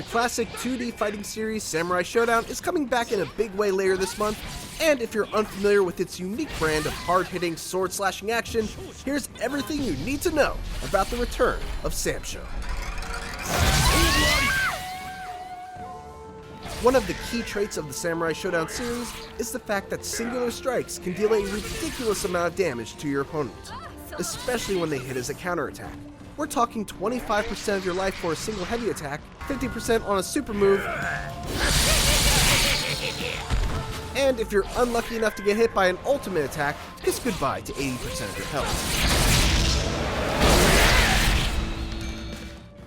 The classic 2D fighting series Samurai Shodown is coming back in a big way later this month, and if you're unfamiliar with its unique brand of hard-hitting, sword-slashing action, here's everything you need to know about the return of SamSho. One of the key traits of the Samurai Shodown series is the fact that singular strikes can deal a ridiculous amount of damage to your opponent, especially when they hit as a counterattack. We're talking 25% of your life for a single heavy attack, 50% on a super move, and if you're unlucky enough to get hit by an ultimate attack, kiss goodbye to 80% of your health.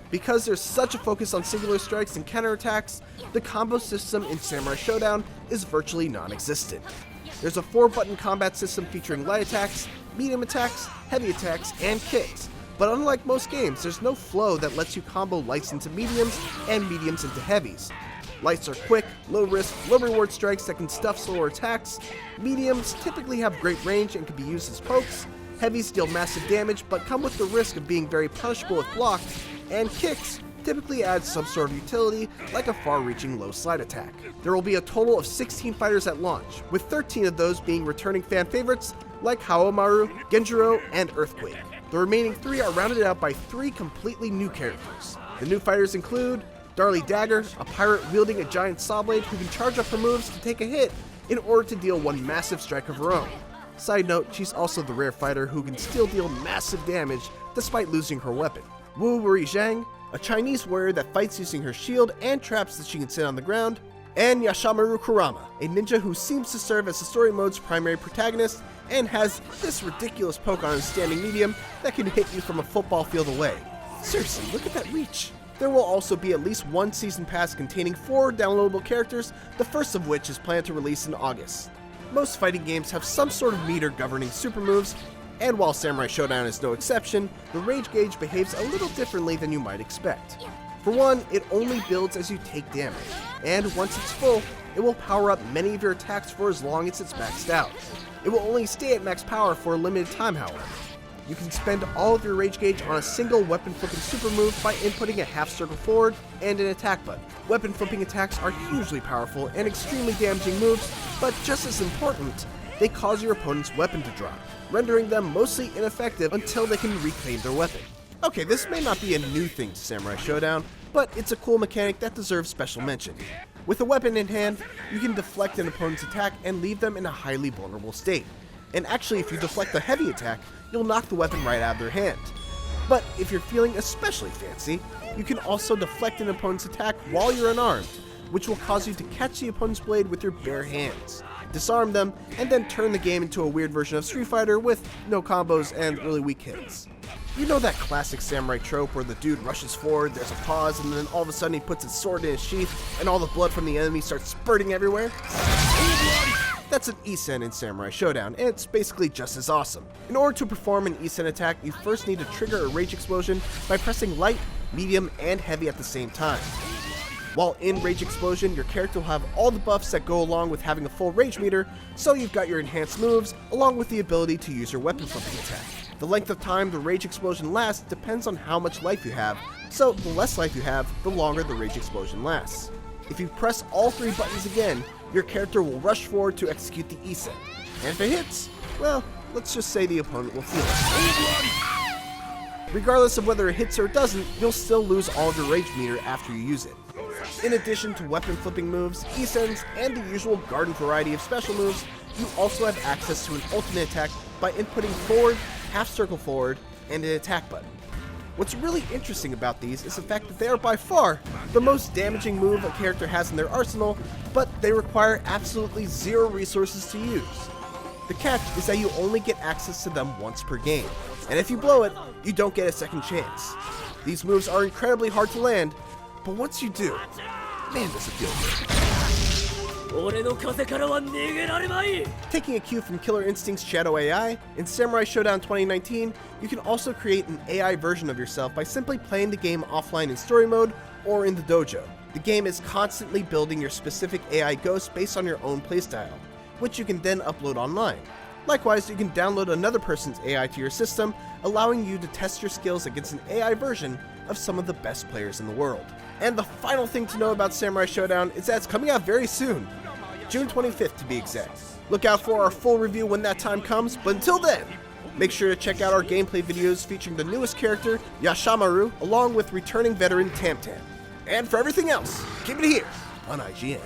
Because there's such a focus on singular strikes and counterattacks, the combo system in Samurai Shodown is virtually non-existent. There's a 4-button combat system featuring light attacks, medium attacks, heavy attacks, and kicks. But unlike most games, there's no flow that lets you combo lights into mediums and mediums into heavies. Lights are quick, low risk, low reward strikes that can stuff slower attacks. Mediums typically have great range and can be used as pokes. Heavies deal massive damage but come with the risk of being very punishable if blocked. And kicks typically add some sort of utility like a far-reaching low slide attack. There will be a total of 16 fighters at launch, with 13 of those being returning fan favorites like Yashamaru, Genjiro, and Earthquake. The remaining 3 are rounded out by 3 completely new characters. The new fighters include Darly Dagger, a pirate wielding a giant saw blade who can charge up her moves to take a hit in order to deal one massive strike of her own. Side note, she's also the rare fighter who can still deal massive damage despite losing her weapon. Wu Wuri Zhang, a Chinese warrior that fights using her shield and traps that she can sit on the ground, and Yashamaru Kurama, a ninja who seems to serve as the story mode's primary protagonist and has this ridiculous poke on his standing medium that can hit you from a football field away. Seriously, look at that reach. There will also be at least one season pass containing 4 downloadable characters, the first of which is planned to release in August. Most fighting games have some sort of meter governing super moves, and while Samurai Shodown is no exception, the rage gauge behaves a little differently than you might expect. For one, it only builds as you take damage, and once it's full, it will power up many of your attacks for as long as it's maxed out. It will only stay at max power for a limited time, however. You can spend all of your rage gauge on a single weapon flipping super move by inputting a half circle forward and an attack button. Weapon flipping attacks are hugely powerful and extremely damaging moves, but just as important, they cause your opponent's weapon to drop, rendering them mostly ineffective until they can reclaim their weapon. Okay, this may not be a new thing to Samurai Shodown, but it's a cool mechanic that deserves special mention. With a weapon in hand, you can deflect an opponent's attack and leave them in a highly vulnerable state. And actually, if you deflect a heavy attack, you'll knock the weapon right out of their hand. But if you're feeling especially fancy, you can also deflect an opponent's attack while you're unarmed, which will cause you to catch the opponent's blade with your bare hands, disarm them, and then turn the game into a weird version of Street Fighter with no combos and really weak hits. You know that classic samurai trope where the dude rushes forward, there's a pause, and then all of a sudden he puts his sword in his sheath, and all the blood from the enemy starts spurting everywhere? That's an Isen in Samurai Shodown, and it's basically just as awesome. In order to perform an Isen attack, you first need to trigger a rage explosion by pressing light, medium, and heavy at the same time. While in Rage Explosion, your character will have all the buffs that go along with having a full rage meter, so you've got your enhanced moves, along with the ability to use your weapon flipping attack. The length of time the Rage Explosion lasts depends on how much life you have, so the less life you have, the longer the Rage Explosion lasts. If you press all 3 buttons again, your character will rush forward to execute the Isen. And if it hits, well, let's just say the opponent will feel it. Regardless of whether it hits or doesn't, you'll still lose all of your rage meter after you use it. In addition to weapon flipping moves, Isens, and the usual garden variety of special moves, you also have access to an ultimate attack by inputting forward, half circle forward, and an attack button. What's really interesting about these is the fact that they are by far the most damaging move a character has in their arsenal, but they require absolutely 0 resources to use. The catch is that you only get access to them once per game, and if you blow it, you don't get a second chance. These moves are incredibly hard to land, but once you do, man does it feel good. Taking a cue from Killer Instinct's Shadow AI, in Samurai Shodown 2019, you can also create an AI version of yourself by simply playing the game offline in story mode or in the dojo. The game is constantly building your specific AI ghost based on your own playstyle, which you can then upload online. Likewise, you can download another person's AI to your system, allowing you to test your skills against an AI version of some of the best players in the world. And the final thing to know about Samurai Shodown is that it's coming out very soon, June 25th to be exact. Look out for our full review when that time comes, but until then, make sure to check out our gameplay videos featuring the newest character, Yashamaru, along with returning veteran Tam Tam. And for everything else, keep it here on IGN.